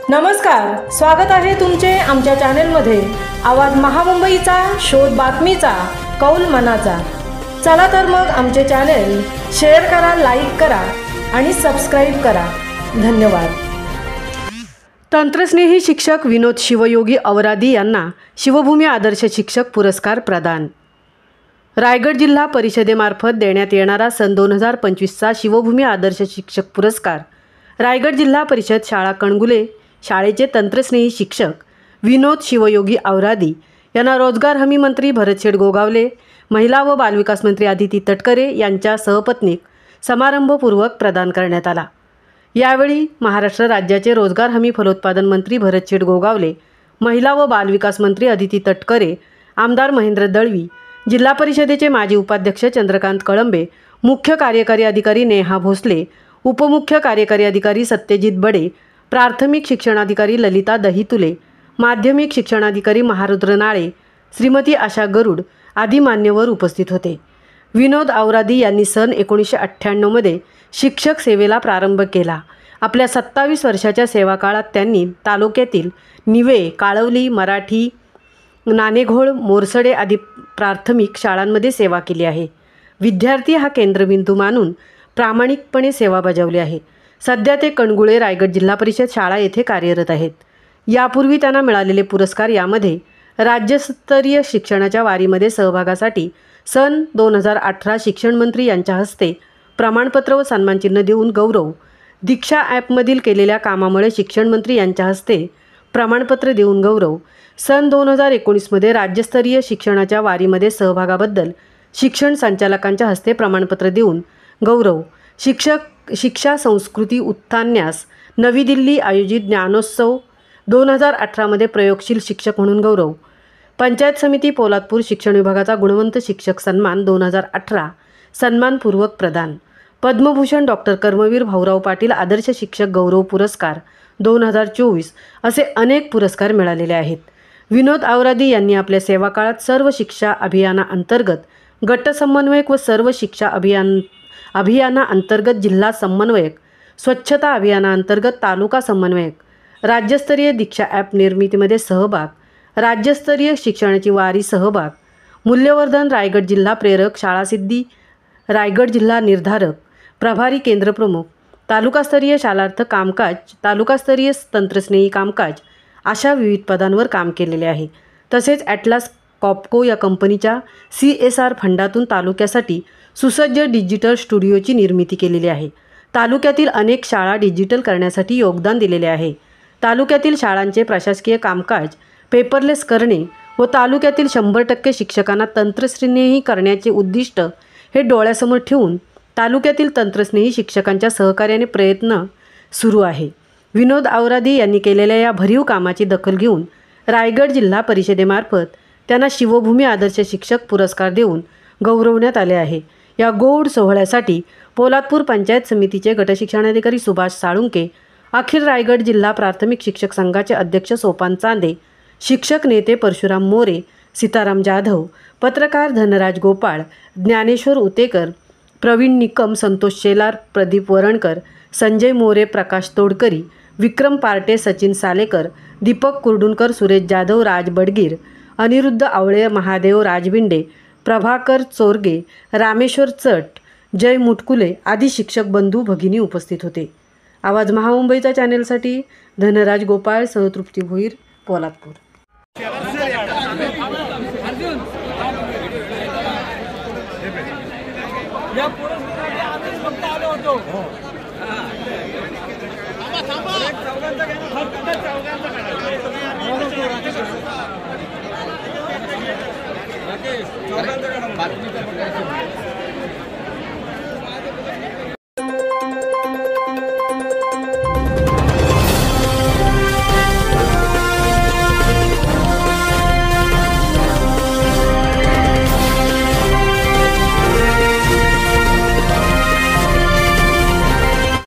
नमस्कार, स्वागत आहे तुमचे आमच्या चॅनेलमध्ये। आवाज महामुंबईचा, शोध बातमीचा, कौल मनाचा। चला तर मग आमचे चॅनेल शेअर करा, लाईक करा आणि सबस्क्राइब करा। धन्यवाद। तंत्रस्नेही शिक्षक विनोद शिवयोगी औरादी यांना शिवभूमी आदर्श शिक्षक पुरस्कार प्रदान। रायगड जिल्हा परिषदेमार्फत देण्यात येणारा सन 2025चा शिवभूमी आदर्श शिक्षक पुरस्कार रायगड जिल्हा परिषद शाळा कणगुले शाळेचे तंत्रस्नेही शिक्षक विनोद शिवयोगी औरादी यांना रोजगार हमी मंत्री भरतशेठ गोगावले, महिला व बालविकास मंत्री आदिती तटकरे यांच्या सहपत्नीक समारंभपूर्वक प्रदान करण्यात आला। यावेळी महाराष्ट्र राज्याचे रोजगार हमी फलोत्पादन मंत्री भरतशेठ गोगावले, महिला व बालविकास मंत्री आदिती तटकरे, आमदार महेंद्र दळवी, जिल्हा परिषदेचे माजी उपाध्यक्ष चंद्रकांत कळंबे, मुख्य कार्यकारी अधिकारी नेहा भोसले, उपमुख्य कार्यकारी अधिकारी सत्यजित बडे, प्राथमिक शिक्षणाधिकारी ललिता दहितुले, माध्यमिक शिक्षणाधिकारी महारुद्र नाळे, श्रीमती आशा गरुड आदी मान्यवर उपस्थित होते। विनोद औरादी यांनी सन 1998 मध्ये शिक्षक सेवेला प्रारंभ केला। आपल्या 27 वर्षाच्या सेवाकाळात त्यांनी तालुक्यातील निवे, काळवली, मराठी, नाणेघोळ, मोरसडे आदी प्राथमिक शाळांमध्ये सेवा केली आहे। विद्यार्थी हा केंद्रबिंदू मानून प्रामाणिकपणे सेवा बजावली आहे। सध्या ते कणगुळे रायगड जिल्हा परिषद शाळा येथे कार्यरत आहेत। यापूर्वी त्यांना मिळालेले पुरस्कार यामध्ये राज्यस्तरीय शिक्षणाच्या वारीमध्ये सहभागासाठी सन 2018 शिक्षण मंत्री यांच्या हस्ते प्रमाणपत्र व सन्मानचिन्ह देऊन गौरव, दीक्षा ॲपमधील केलेल्या कामामुळे शिक्षण मंत्री यांच्या हस्ते प्रमाणपत्र देऊन गौरव, सन 2019 मध्ये राज्यस्तरीय शिक्षणाच्या वारीमध्ये सहभागाबद्दल शिक्षण संचालकांच्या हस्ते प्रमाणपत्र देऊन गौरव, शिक्षा संस्कृती उत्थान्यास नवी दिल्ली आयोजित ज्ञानोत्सव 2018 मध्ये प्रयोगशील शिक्षक म्हणून गौरव, पंचायत समिती पोलादपूर शिक्षण विभागाचा गुणवंत शिक्षक सन्मान 2018 सन्मानपूर्वक प्रदान, पद्मभूषण डॉक्टर कर्मवीर भाऊराव पाटील आदर्श शिक्षक गौरव पुरस्कार 2024 असे अनेक पुरस्कार मिळालेले आहेत। विनोद औरादी यांनी आपल्या सेवाकाळात सर्व शिक्षा अभियानाअंतर्गत गट समन्वयक व सर्व शिक्षा अभियानाअंतर्गत जिल्हा समन्वयक, स्वच्छता अभियानाअंतर्गत तालुका समन्वयक, राज्यस्तरीय दीक्षा ॲप निर्मितीमध्ये सहभाग, राज्यस्तरीय शिक्षणाची वारी सहभाग, मूल्यवर्धन रायगड जिल्हा प्रेरक, शाळासिद्धी रायगड जिल्हा निर्धारक, प्रभारी केंद्रप्रमुख, तालुकास्तरीय शालार्थ कामकाज, तालुकास्तरीय तंत्रस्नेही कामकाज अशा विविध पदांवर काम केलेले आहे। तसेच ॲटलास कॉपको या कंपनीच्या CSR फंडातून तालुक्यासाठी सुसज्ज डिजिटल स्टुडिओची निर्मिती केलेली आहे। तालुक्यातील अनेक शाळा डिजिटल करण्यासाठी योगदान दिलेले आहे। तालुक्यातील शाळांचे प्रशासकीय कामकाज पेपरलेस करणे व तालुक्यातील 100% शिक्षकांना तंत्रस्नेही करण्याचे उद्दिष्ट हे डोळ्यासमोर ठेवून तालुक्यातील तंत्रस्नेही शिक्षकांच्या सहकार्याने प्रयत्न सुरू आहे। विनोद औरादी यांनी केलेल्या या भरीव कामाची दखल घेऊन रायगड जिल्हा परिषदेमार्फत त्यांना शिवभूमी आदर्श शिक्षक पुरस्कार देऊन गौरवण्यात आले आहे। या गौरव सोहळ्यासाठी पोलादपूर पंचायत समितीचे गटशिक्षणाधिकारी सुभाष साळुंके, अखिल रायगड जिल्हा प्राथमिक शिक्षक संघाचे अध्यक्ष सोपान चांदे, शिक्षक नेते परशुराम मोरे, सीताराम जाधव, पत्रकार धनराज गोपाळ, ज्ञानेश्वर उतेकर, प्रवीण निकम, संतोष शेलार, प्रदीप वरणकर, संजय मोरे, प्रकाश तोडकरी, विक्रम पार्टे, सचिन सालेकर, दीपक कुर्डुनकर, सुरेश जाधव, राज बडगीर, अनिरुद्ध आवळे, महादेव राजबिंडे, प्रभाकर चोरगे, रामेश्वर चट, जय मुटकुले आदी शिक्षक बंधू भगिनी उपस्थित होते। आवाज महामुंबईचा चॅनेलसाठी धनराज गोपाळ, सहतृप्ती भोईर, पोलादपूर। या पुरस्कारासाठी आम्ही फक्त आलो होतो।